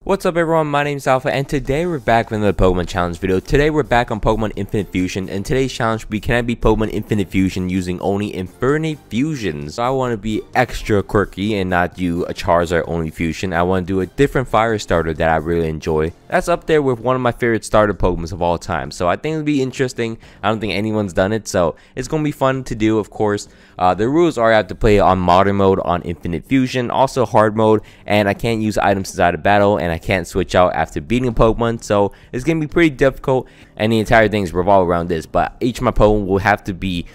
What's up everyone, my name is Alpha and today we're back with another Pokemon Challenge video. Today we're back on Pokemon Infinite Fusion and today's challenge will be can I beat Pokemon Infinite Fusion using only Infernape fusions. So I want to be extra quirky and not do a Charizard only fusion. I want to do a different fire starter that I really enjoy. That's up there with one of my favorite starter Pokemons of all time. So I think it'll be interesting. I don't think anyone's done it, so it's going to be fun to do, of course. The rules are I have to play on modern mode on Infinite Fusion, also hard mode, and I can't use items inside of battle, and I can't switch out after beating a Pokemon, so it's going to be pretty difficult, and the entire things revolve around this, but each of my Pokemon will have to be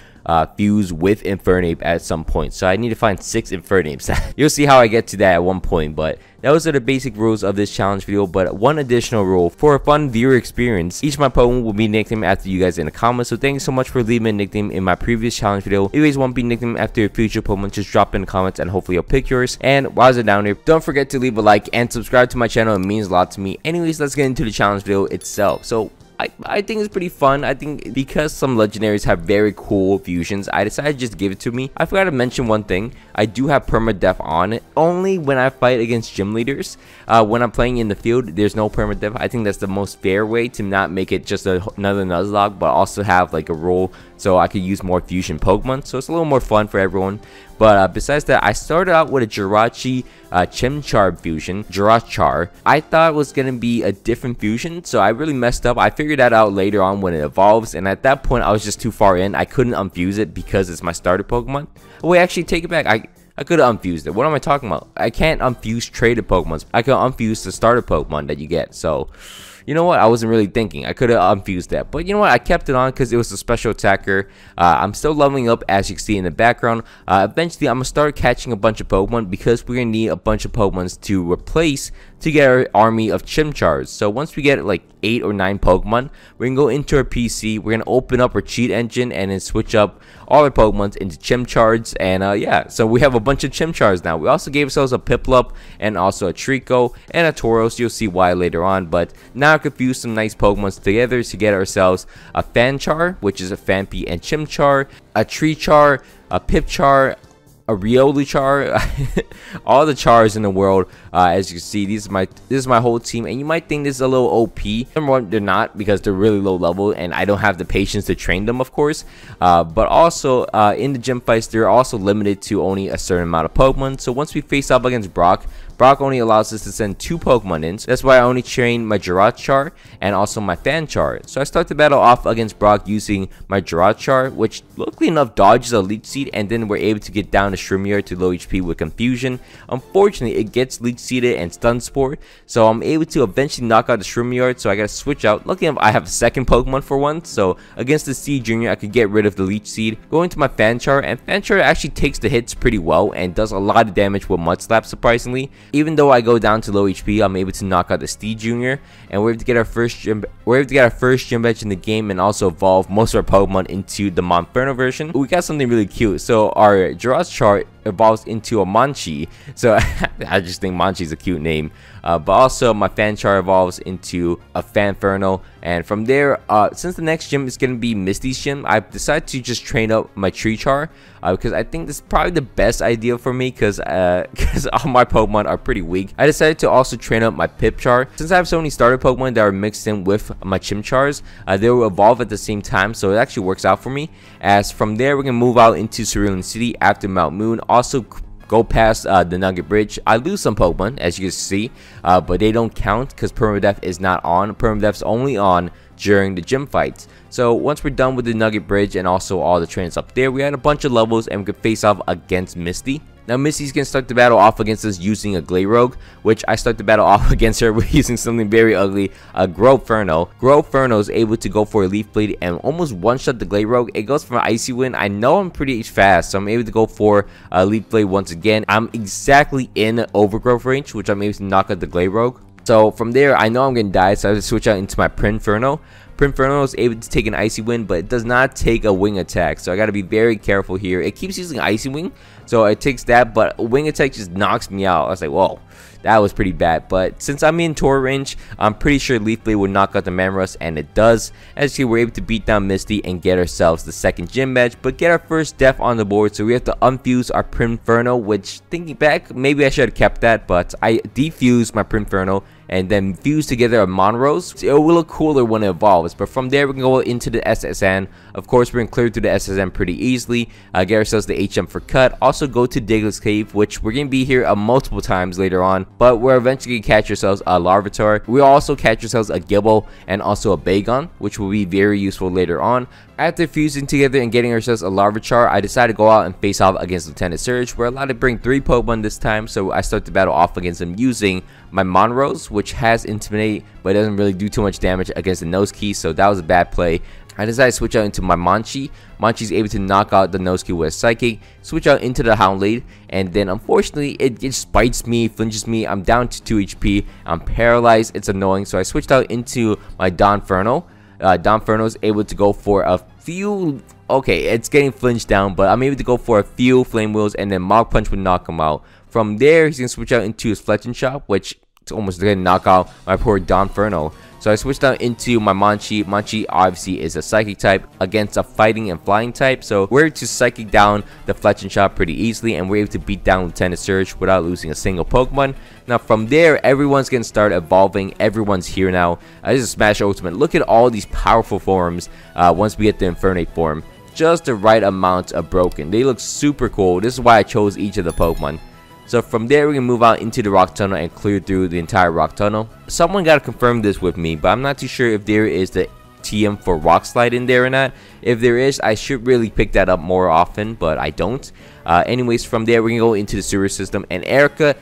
fused with Infernape at some point, so I need to find 6 Infernapes. You'll see how I get to that at one point, but those are the basic rules of this challenge video. But one additional rule for a fun viewer experience, each of my Pokemon will be nicknamed after you guys in the comments, so thank you so much for leaving a nickname in my previous challenge video. If you guys want to be nicknamed after your future Pokemon, just drop in the comments and hopefully I'll pick yours. And while you're down here, don't forget to leave a like and subscribe to my channel, it means a lot to me. Anyways, let's get into the challenge video itself. So I think it's pretty fun. I think because some legendaries have very cool fusions, I decided to just give it to me. I forgot to mention one thing. I do have permadeath on it only when I fight against gym leaders. When I'm playing in the field, there's no permadeath. I think that's the most fair way to not make it just another Nuzlocke, but also have like a rule so I could use more fusion Pokemon. So it's a little more fun for everyone. But besides that, I started out with a Jirachi Chimchar fusion, Jirachar. I thought it was going to be a different fusion, so I really messed up. I figured that out later on when it evolves, and at that point, I was just too far in. I couldn't unfuse it because it's my starter Pokemon. Wait, actually, take it back. I could have unfused it. What am I talking about? I can't unfuse traded Pokemon. I can unfuse the starter Pokemon that you get, so you know what? I wasn't really thinking. I could have unfused that. But you know what? I kept it on because it was a special attacker. I'm still leveling up as you can see in the background. Eventually, I'm going to start catching a bunch of Pokemon because we're going to need a bunch of Pokemons to replace to get our army of Chimchars. So once we get like 8 or 9 Pokemon, we're going to go into our PC. We're going to open up our cheat engine and then switch up all our Pokemons into Chimchars. And yeah, so we have a bunch of Chimchars now. We also gave ourselves a Piplup and also a Trico and a Tauros. You'll see why later on. But now I could fuse some nice Pokemons together to get ourselves a Fanchar, which is a Phanpy and Chimchar, a Treechar, a Pipchar, a Rioluchar, all the chars in the world. As you can see, this is my whole team, and you might think this is a little OP. Number one, they're not, because they're really low level and I don't have the patience to train them, of course. But also in the gym fights, they're also limited to only a certain amount of Pokemon. So once we face up against Brock only allows us to send 2 Pokemon in. So that's why I only train my Jirachar and also my Fanchar. So I start the battle off against Brock using my Jirachar, which luckily enough dodges a Leech Seed, and then we're able to get down to Shroomier to low HP with Confusion. Unfortunately, it gets Leech Seeded and Stun Spore, so I'm able to eventually knock out the Shroomier, so I gotta switch out. Luckily enough, I have a second Pokemon for once, so against the Seed Junior, I could get rid of the Leech Seed. Go into my Fanchar, and Fanchar actually takes the hits pretty well and does a lot of damage with Mud Slap, surprisingly. Even though I go down to low HP, I'm able to knock out the Steed Junior, and we're able to get our first gym badge in the game and also evolve most of our Pokemon into the Monferno version. We got something really cute. So our Jirachar evolves into a Manchi, so I just think Manchi is a cute name. But also my Fanchar evolves into a Fanferno, and from there, since the next gym is going to be Misty's gym, I decided to just train up my Treechar, because I think this is probably the best idea for me, because all my Pokemon are pretty weak. I decided to also train up my Pipchar. Since I have so many starter Pokemon that are mixed in with my Chimchars, they will evolve at the same time, so it actually works out for me. As from there, we're going to move out into Cerulean City after Mount Moon. Also go past the Nugget Bridge. I lose some Pokemon, as you can see, but they don't count because permadeath is not on. Permadeath's only on during the gym fights. So once we're done with the Nugget Bridge and also all the trains up there, we had a bunch of levels and we could face off against Misty. Now Misty's gonna start the battle off against us using a Glarogue, which I start the battle off against her with using something very ugly, a Growferno. Growferno is able to go for a Leaf Blade and almost one-shot the Glarogue. It goes for an Icy Wind. I know I'm pretty fast, so I'm able to go for a Leaf Blade once again. I'm exactly in Overgrowth range, which I'm able to knock out the Glarogue. So from there, I know I'm gonna die, so I have to switch out into my Prinferno. Prinferno is able to take an Icy Wind, but it does not take a Wing Attack, so I gotta be very careful here. It keeps using Icy Wing, so it takes that, but a Wing Attack just knocks me out. I was like, whoa, that was pretty bad. But since I'm in Tor range, I'm pretty sure Leaf Blade would knock out the Mamrus, and it does. As you see, we're able to beat down Misty and get ourselves the second gym badge, but get our first death on the board, so we have to unfuse our Prinferno, which, thinking back, maybe I should have kept that, but I defused my Prinferno and then fuse together a Monrose. It will look cooler when it evolves, but from there we can go into the SSN. Of course, we're going to clear through the SSN pretty easily, get ourselves the HM for cut, also go to Diglett's Cave, which we're going to be here multiple times later on, but we're eventually going to catch ourselves a Larvitar. We'll also catch ourselves a Gibble and also a Bagon, which will be very useful later on. After fusing together and getting ourselves a Larvitar, I decided to go out and face off against Lieutenant Surge. We're allowed to bring 3 Pokemon this time, so I start the battle off against him using my Monrose, which has Intimidate, but it doesn't really do too much damage against the Nosekai, so that was a bad play. I decided to switch out into my Manchi. Manchi's able to knock out the Nosekai with a Psychic, switch out into the Houndblade, and then unfortunately it just bites me, flinches me. I'm down to 2 HP, I'm paralyzed, it's annoying, so I switched out into my Donferno. Donferno is able to go for a few, okay, it's getting flinched down, but I'm able to go for a few Flame Wheels, and then Mach Punch would knock him out. From there, he's going to switch out into his Fletching Shot, which is almost going to knock out my poor Donferno. So I switched out into my Manchi. Manchi obviously is a Psychic type against a Fighting and Flying type, so we're able to Psychic down the Fletching Shot pretty easily, and we're able to beat down Lieutenant Surge without losing a single Pokemon. Now from there, everyone's going to start evolving. Everyone's here now. This is Smash Ultimate. Look at all these powerful forms once we get the Infernape form. Just the right amount of broken. They look super cool. This is why I chose each of the Pokemon. So from there, we can move out into the Rock Tunnel and clear through the entire Rock Tunnel. Someone got to confirm this with me, but I'm not too sure if there is the TM for Rock Slide in there or not. If there is, I should really pick that up more often, but I don't. Anyways, from there, we can go into the sewer system, and Erica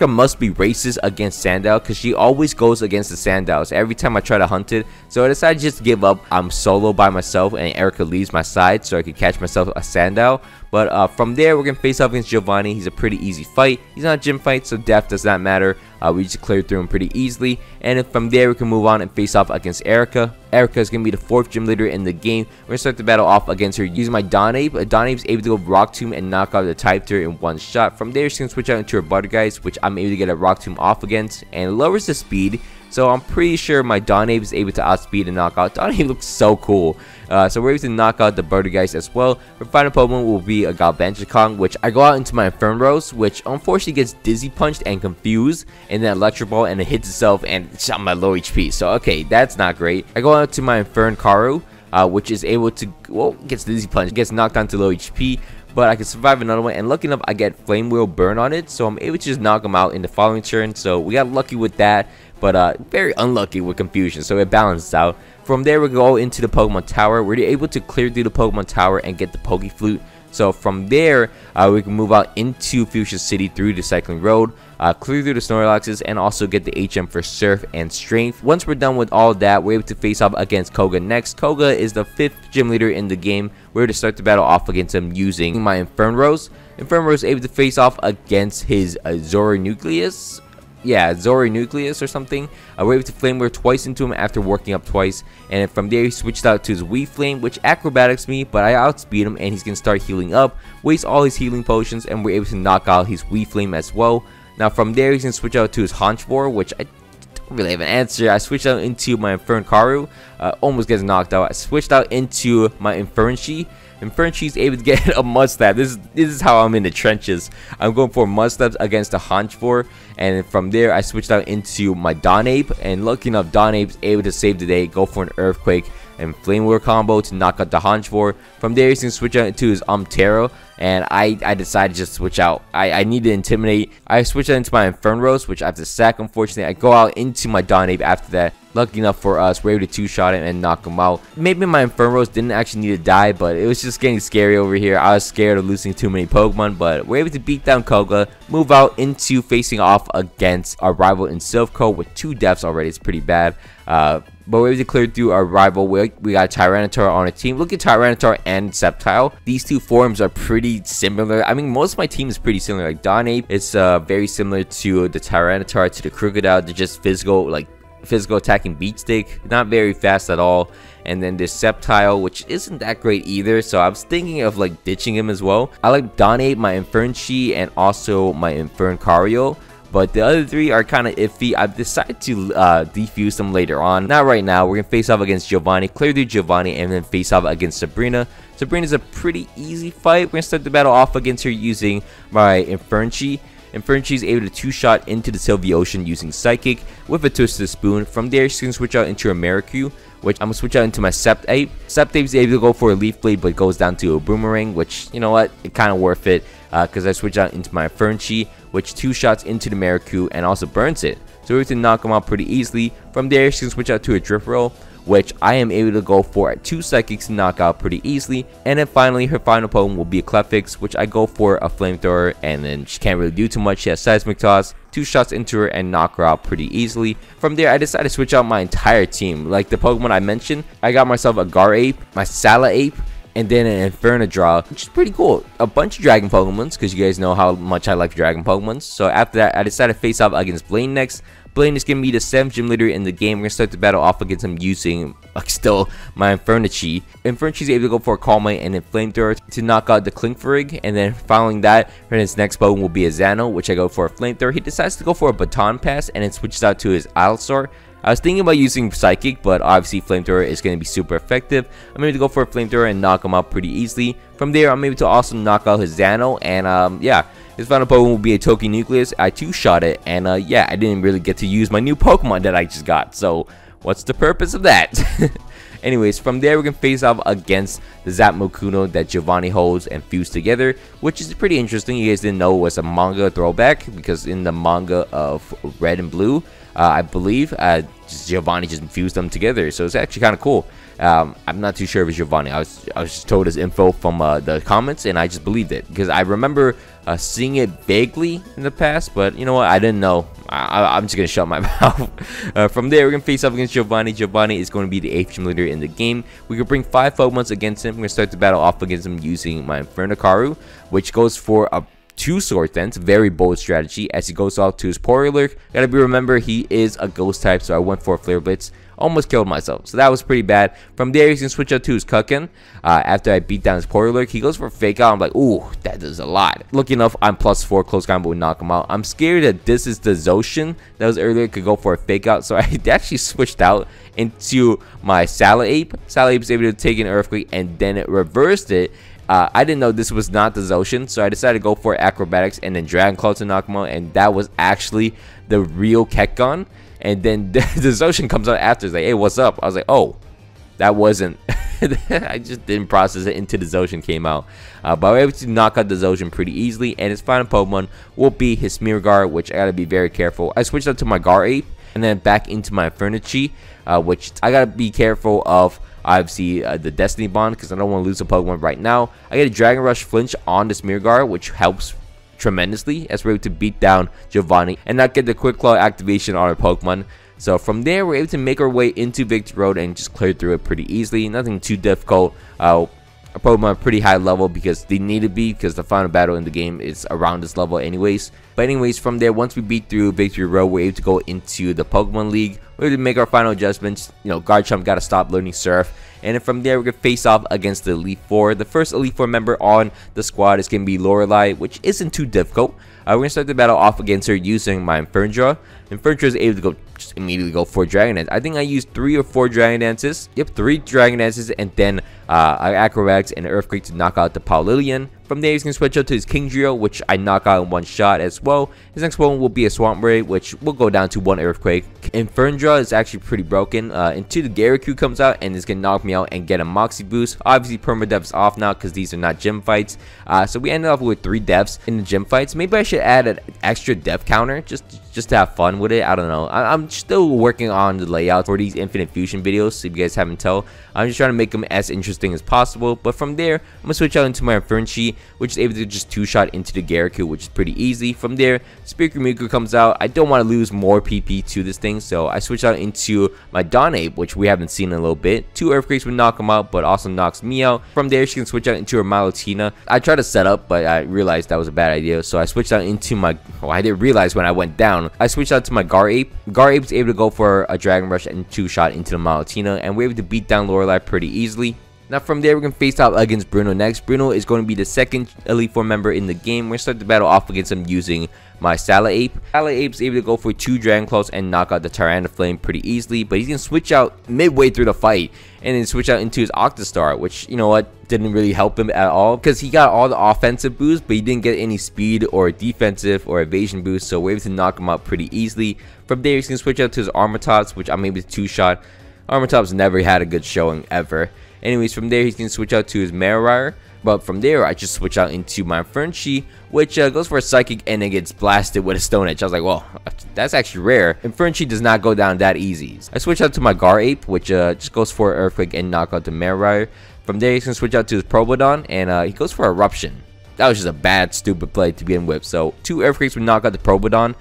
must be racist against Sandile, because she always goes against the Sandiles every time I try to hunt it. So I decided to just give up. I'm solo by myself, and Erica leaves my side so I could catch myself a Sandile. But from there, we're going to face off against Giovanni. He's a pretty easy fight. He's not a gym fight, so death does not matter. We just cleared through him pretty easily. And from there, we can move on and face off against Erica. Erica is going to be the 4th gym leader in the game. We're going to start the battle off against her using my Donape. Donape is able to go Rock Tomb and knock out the Type Tier in one shot. From there, she's going to switch out into her Buttergeist, which I'm able to get a Rock Tomb off against. And it lowers the speed. So I'm pretty sure my Donape is able to outspeed and knock out. Donape looks so cool. So we're able to knock out the Buttergeist as well. Our final Pokemon will be a Galvantron, which I go out into my Infernos, which unfortunately gets Dizzy Punched and confused, and then Electro Ball, and it hits itself and it's on my low HP. So okay, that's not great. I go out to my Infernape, which is able to, well, gets Dizzy Punched, gets knocked down to low HP. But I can survive another one, and lucky enough, I get Flame Wheel Burn on it, so I'm able to just knock him out in the following turn. So we got lucky with that, but very unlucky with Confusion, so it balances out. From there, we go into the Pokemon Tower. We're able to clear through the Pokemon Tower and get the Pokeflute. So from there, we can move out into Fuchsia City through the Cycling Road, clear through the Snorlaxes, and also get the HM for Surf and Strength. Once we're done with all that, we're able to face off against Koga next. Koga is the 5th gym leader in the game. We're able to start the battle off against him using my Infernos. Infernos is able to face off against his Zoronucleus. Yeah, Zoronucleus or something. We're able to Flame Wheel twice into him after working up twice. And from there, he switched out to his Weeflame, which acrobatics me, but I outspeed him, and he's going to start healing up. Waste all his healing potions, and we're able to knock out his Weeflame as well. Now from there, he's going to switch out to his Haunchvor, which I don't really have an answer. I switched out into my Infernape, almost gets knocked out. I switched out into my Infernape. Infernape is able to get a Mudslap. This is how I'm in the trenches. I'm going for Mudslaps against the Haunchvor, and from there I switched out into my Donape, and lucky enough, Donape is able to save the day, go for an Earthquake and Flame Wheel combo to knock out the Haunchvor. From there, he's going to switch out into his Umtero, and I decided to just switch out. I need to Intimidate. I switched out into my Infernos, which I have to sack, unfortunately. I go out into my Donape after that. Lucky enough for us, we're able to two-shot him and knock him out. Maybe my Infernos didn't actually need to die, but it was just getting scary over here. I was scared of losing too many Pokemon, but we're able to beat down Koga, move out into facing off against our rival in Silph with 2 deaths already. It's pretty bad. But we're able to clear through our rival. We got Tyranitar on our team. Look at Tyranitar and Sceptile. These 2 forms are pretty similar. I mean, most of my team is pretty similar. Like Donape is very similar to the Tyranitar, to the Krookodile. They're just physical attacking beat stick, not very fast at all. And then there's Sceptile, which isn't that great either, so I was thinking of like ditching him as well. I like Donape, my Infernape, and also my Infernape, but the other 3 are kind of iffy. I've decided to defuse them later on. Not right now. We're gonna face off against Giovanni, clear through Giovanni, and then face off against Sabrina. Sabrina's a pretty easy fight. We're gonna start the battle off against her using my Infernape. Infernachi is able to two-shot into the Sylvie Ocean using Psychic with a Twisted Spoon. From there, she can switch out into a Miracle, which I'm going to switch out into my Septape. Septape is able to go for a Leaf Blade, but goes down to a Boomerang, which, you know what, it kind of worth it, because I switch out into my Infernachi, which two-shots into the Miracle and also burns it. So we're able to knock him out pretty easily. From there, she can switch out to a Drift Roll, which I am able to go for at 2 Psychics to knock out pretty easily. And then finally, her final Pokemon will be a Clefix, which I go for a Flamethrower, and then she can't really do too much. She has Seismic Toss, 2 shots into her, and knock her out pretty easily. From there, I decided to switch out my entire team. Like the Pokemon I mentioned, I got myself a Garape, my Salape, and then an Infernadraw, which is pretty cool. A bunch of Dragon Pokemons, because you guys know how much I like Dragon Pokemons. So after that, I decided to face off against Blaine next. Blaine is going to be the 7th gym leader in the game. We're going to start the battle off against him using, still, my Infernachi. Infernachi is able to go for a Calm Mind and a Flamethrower to knock out the Klinkferig. And then following that, his next Pokemon will be a Xano, which I go for a Flamethrower. He decides to go for a Baton Pass and then switches out to his Ivysaur. I was thinking about using Psychic, but obviously Flamethrower is going to be super effective. I'm able to go for a Flamethrower and knock him out pretty easily. From there, I'm able to also knock out his Xano, and yeah, his final Pokemon will be a Toki Nucleus. I two-shot it, and yeah, I didn't really get to use my new Pokemon that I just got, so what's the purpose of that? Anyways, from there, we can face off against the Zapmokuno that Giovanni holds and fuse together, which is pretty interesting. You guys didn't know it was a manga throwback, because in the manga of Red and Blue, I believe Giovanni just fused them together, so it's actually kind of cool. I'm not too sure if it's Giovanni. I was just told his info from the comments, and I just believed it because I remember seeing it vaguely in the past, but you know what? I didn't know. I'm just gonna shut my mouth. From there, we're gonna face off against Giovanni. Giovanni is going to be the 8th gym leader in the game. We could bring 5 Pokemons against him. We're gonna start the battle off against him using my Infernacaru, which goes for a 2 Sword Dance, very bold strategy as he goes off to his Porylurk. Gotta be remember he is a ghost type, so I went for a Flare Blitz. Almost killed myself, so that was pretty bad. From there, he's gonna switch out to his Kukin. After I beat down his Porylurk, he goes for a Fake Out. I'm like, ooh, that does a lot. Lucky enough, I'm +4 close combo would knock him out. I'm scared that this is the Zacian that was earlier, could go for a Fake Out, so I actually switched out into my Salape. Salape is able to take an Earthquake and then it reversed it. I didn't know this was not the Zacian, so I decided to go for Acrobatics and then Dragon Claw to knock him out, and that was actually the real Kekgon. And then the Zacian comes out after, it's like, hey, what's up? I was like, oh, that wasn't. I just didn't process it until the Zacian came out. But I was able to knock out the Zacian pretty easily, and his final Pokemon will be his Smeargar, which I gotta be very careful. I switched out to my Garape, and then back into my Infernachi, which I gotta be careful of. Obviously, the Destiny Bond, because I don't want to lose a Pokemon right now. I get a Dragon Rush Flinch on the Smeargar, which helps tremendously as we're able to beat down Giovanni and not get the Quick Claw activation on our Pokemon. So from there, we're able to make our way into Victory Road and just clear through it pretty easily. Nothing too difficult. Our Pokemon are pretty high level because they need to be, because the final battle in the game is around this level anyways. But anyways, from there, once we beat through Victory Road, we're able to go into the Pokemon League. We're able to make our final adjustments. You know, Garchomp got to stop learning Surf. And then from there, we're going to face off against the Elite Four. The first Elite Four member on the squad is going to be Lorelei, which isn't too difficult. We're going to start the battle off against her using my Infernadraw. Infernadraw is able to go just immediately go for Dragon Dance. I think I used 3 or 4 Dragon Dances. Yep, 3 Dragon Dances, and then Acrobatics and Earthquake to knock out the Paulillion. From there, he's going to switch out to his Kingdrio, which I knock out in 1 shot as well. His next one will be a Swamp Ray, which will go down to 1 Earthquake. Infernadraw is actually pretty broken until the Gyaraku comes out and is going to knock me out and get a Moxie boost. Obviously, Permadeath's off now because these are not gym fights. So we ended up with 3 deaths in the gym fights. Maybe I should add an extra death counter just to have fun with it. I don't know. I'm still working on the layout for these Infinite Fusion videos, so if you guys haven't tell. I'm just trying to make them as interesting as possible. But from there, I'm going to switch out into my Infernachi, which is able to just 2-shot into the Gyaraku, which is pretty easy. From there, Speaker comes out. I don't want to lose more PP to this thing, so I switch out into my Donape, which we haven't seen in a little bit. 2 Earthquakes would knock him out, but also knocks me out. From there, she can switch out into her Milotina. I tried to set up, but I realized that was a bad idea, so I switched out into my... Well, I didn't realize when I went down. I switched out to my Garape. Garape's able to go for a Dragon Rush and 2-shot into the Milotina, and we're able to beat down Lorelei pretty easily. Now from there, we're going to face off against Bruno next. Bruno is going to be the 2nd Elite Four member in the game. We're going to start the battle off against him using my Salape. Salape's able to go for 2 Dragon Claws and knock out the Tyrannoflame pretty easily, but he's gonna switch out midway through the fight and then switch out into his Octostar, which, you know what, didn't really help him at all because he got all the offensive boosts, but he didn't get any speed or defensive or evasion boost, so we're able to knock him out pretty easily. From there, he's gonna switch out to his Armatops, which I'm able to 2-shot. Armatops never had a good showing ever. Anyways, from there, he's gonna switch out to his Marowak. But from there, I just switch out into my Infernape, which goes for a Psychic and then gets blasted with a Stone Edge. I was like, well, that's actually rare. Infernape does not go down that easy. I switch out to my Gardevoir, which just goes for Earthquake and knock out the Marowak. From there, he's going to switch out to his Probodon, and he goes for Eruption. That was just a bad, stupid play to begin with. So 2 Earthquakes would knock out the Probodon.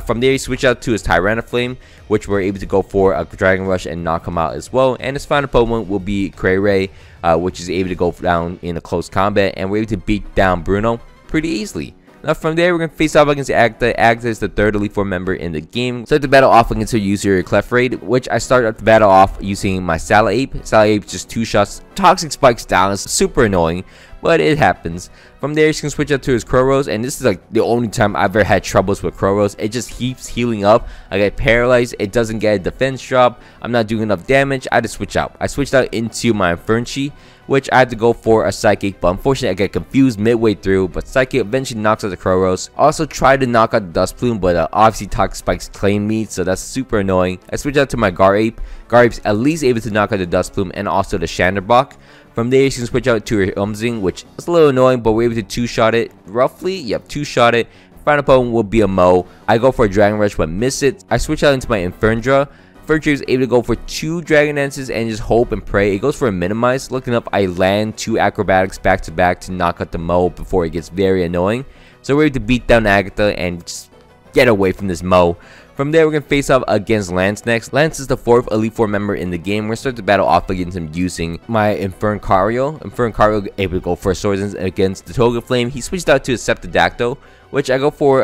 From there, he switched out to his Tyrannoflame, which we're able to go for a Dragon Rush and knock him out as well. And his final Pokemon will be Cray, which is able to go down in a close combat, and we're able to beat down Bruno pretty easily. Now from there, we're going to face off against Agatha. Agatha is the 3rd Elite Four member in the game. Start the battle off against her user Clefairy, which I started the battle off using my Salape. Salape just 2 shots, Toxic Spikes down. It's super annoying, but it happens. From there, he's going to switch out to his Crowrose, and this is like the only time I've ever had troubles with Crowrose. It just keeps healing up. I get paralyzed. It doesn't get a defense drop. I'm not doing enough damage. I had to switch out. I switched out into my Infernape, which I had to go for a Psychic, but unfortunately I get confused midway through, but Psychic eventually knocks out the Crowrose. Also tried to knock out the Dust Plume, but obviously Toxic Spikes claimed me, so that's super annoying. I switched out to my Gardevoir. Gardevoir's at least able to knock out the Dust Plume and also the Chandelure. From there, you can switch out to her Umzing, which is a little annoying, but we're able to 2-shot it roughly. Yep, 2-shot it. Final opponent will be a Mo. I go for a Dragon Rush, but miss it. I switch out into my Infernape. Infernape is able to go for 2 Dragon Dances and just hope and pray. It goes for a Minimize. Looking up, I land 2 Acrobatics back to back to knock out the Mo before it gets very annoying. So we're able to beat down Agatha and just get away from this Mo. From there, we're going to face off against Lance next. Lance is the 4th Elite Four member in the game. We're going to start the battle off against him using my Infernape. Infernape able to go for a Swords Dance against the Talonflame. He switched out to a Scepterdactyl, which I go for,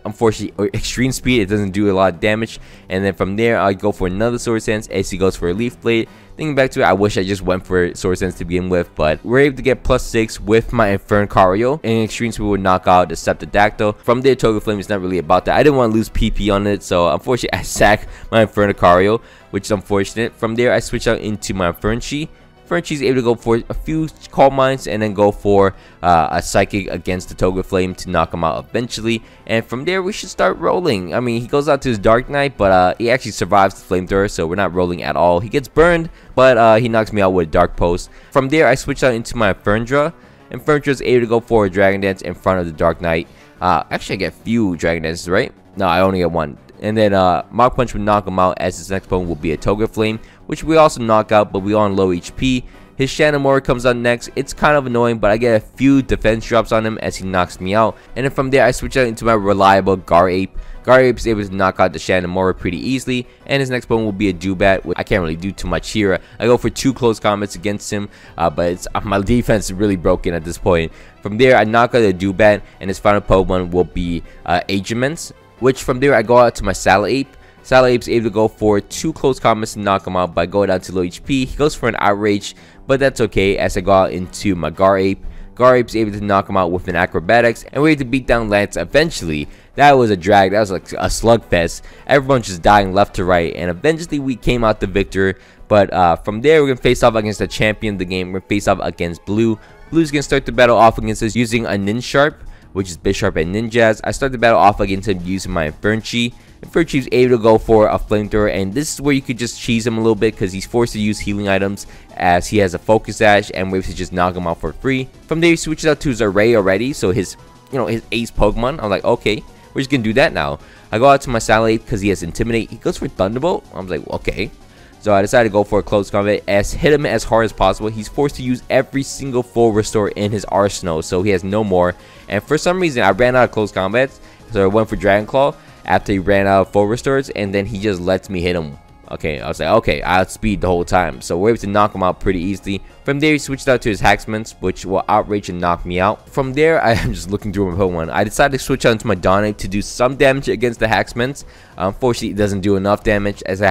unfortunately, Extreme Speed. It doesn't do a lot of damage. And then from there, I go for another Swords Dance as he goes for a Leaf Blade. Thinking back to it, I wish I just went for Swords Dance to begin with, but we're able to get +6 with my Infernape, and Extreme Speed would knock out the Scepterdactyl. From there, Talonflame is not really about that. I didn't want to lose PP on it, so unfortunately, I sack my Infernape, which is unfortunate. From there, I switch out into my Infernape. Infernape is able to go for a few Calm Minds and then go for a Psychic against the Talonflame to knock him out eventually. And from there, we should start rolling. I mean, he goes out to his Dark Knight, but he actually survives the Flamethrower, so we're not rolling at all. He gets burned, but he knocks me out with a Dark Pulse. From there, I switch out into my Infernape. Infernape is able to go for a Dragon Dance in front of the Dark Knight. Actually, I get a few Dragon Dances, right? No, I only get 1. And then Mach Punch would knock him out, as his next opponent will be a Talonflame, which we also knock out, but we are on low HP. His Chandelure comes out next. It's kind of annoying, but I get a few defense drops on him as he knocks me out. And then from there, I switch out into my reliable Gardevoir. Gardevoir is able to knock out the Chandelure pretty easily, and his next opponent will be a Zubat. I can't really do too much here. I go for 2 close combats against him, but my defense is really broken at this point. From there, I knock out the Zubat, and his final Pokemon will be Agemans, which from there, I go out to my Salape. Salape's able to go for 2 close combats to knock him out by going down to low HP. He goes for an Outrage, but that's okay as I go out into my Gardevoir. Gardevoir's able to knock him out with an Acrobatics, and we're able to beat down Lance eventually. That was a drag. That was like a slugfest. Everyone just dying left to right, and eventually we came out the victor. But from there, we're going to face off against the champion of the game. We're going to face off against Blue. Blue's going to start the battle off against us using a Ninsharp, which is Bisharp and Ninjask. I start the battle off against him using my Infernape. Infernape's able to go for a Flamethrower, and this is where you could just cheese him a little bit because he's forced to use healing items as he has a Focus Sash, and we're able to just knock him out for free. From there, he switches out to his Array already, so his ace Pokemon. I'm like, okay, we're just gonna do that now. I go out to my Salape because he has Intimidate. He goes for Thunderbolt. I was like, okay. So I decided to go for a close combat as hit him as hard as possible. He's forced to use every single full restore in his arsenal, so he has no more. And for some reason, I ran out of close combats, so I went for Dragon Claw after he ran out of full restores, and then he just lets me hit him. Okay, I was like, okay, I outspeed the whole time, so we're able to knock him out pretty easily. From there, he switched out to his Haxmans, which will outrage and knock me out. From there, I am just looking through my Pokemon. I decided to switch out into my Donate to do some damage against the Haxmans. Unfortunately, it doesn't do enough damage as I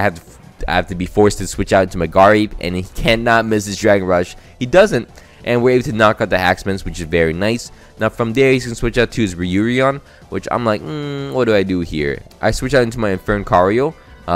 have to be forced to switch out into my Gardevoir, and he cannot miss his Dragon Rush. He doesn't, and we're able to knock out the Haxmans, which is very nice. Now from there, he's gonna switch out to his Ryurion, which I'm like, what do I do here? I switch out into my Infernacario,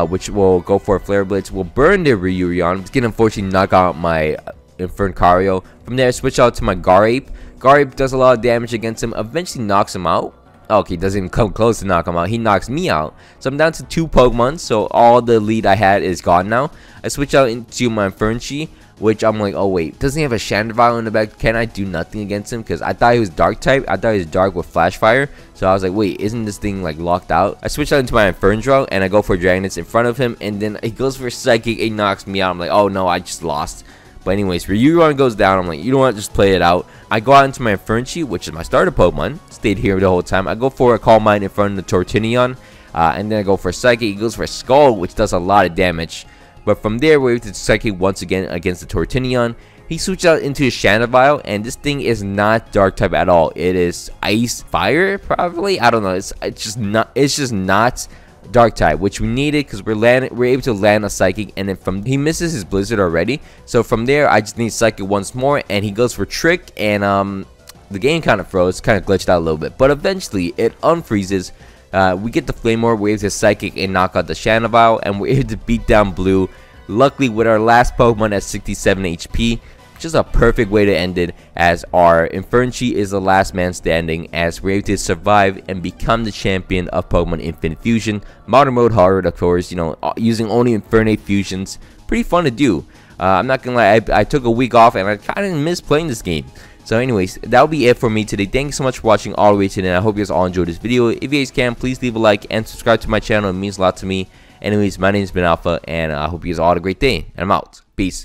which will go for a Flare Blitz, will burn the Ryurion. It's gonna unfortunately knock out my Infernacario. From there, I switch out to my Garape. Garape does a lot of damage against him, eventually knocks him out. Okay, doesn't even come close to knock him out. He knocks me out. So I'm down to 2 Pokemon, so all the lead I had is gone now. I switch out into my Infernachi, which I'm like, oh wait, doesn't he have a Chandelure in the back? Can I do nothing against him? Because I thought he was Dark type. I thought he was Dark with Flash Fire. So I was like, wait, isn't this thing like locked out? I switch out into my Infernape, and I go for Dragonite in front of him, and then he goes for Psychic. It knocks me out. I'm like, oh no, I just lost. But anyways, Ryurion goes down. I'm like, you know what, just play it out. I go out into my Infernachi, which is my starter Pokemon. Stayed here the whole time. I go for a Calm Mind in front of the Tortinion. And then I go for Psychic. He goes for a Skull, which does a lot of damage. But from there, we're able to Psychic once again against the Tortinion. He switches out into his Chandelure, and this thing is not Dark type at all. It is Ice Fire, probably. I don't know. It's just not Dark type, which we needed because we're able to land a Psychic, and then he misses his Blizzard already. So from there, I just need Psychic once more, and he goes for Trick, and the game kind of froze, kind of glitched out a little bit, but eventually it unfreezes. We get the Flamor, we're able to Psychic and knock out the Chandelure, and we're able to beat down Blue. Luckily, with our last Pokemon at 67 HP, which is a perfect way to end it, as our Infernachi is the last man standing, as we're able to survive and become the champion of Pokemon Infinite Fusion. Modern mode hard, of course, you know, using only Infernape fusions, pretty fun to do. I'm not gonna lie, I took a week off and I kind of miss playing this game. So anyways, that'll be it for me today. Thank you so much for watching all the way to the end. I hope you guys all enjoyed this video. If you guys can, please leave a like and subscribe to my channel. It means a lot to me. Anyways, my name has been Alpha, and I hope you guys all had a great day. And I'm out. Peace.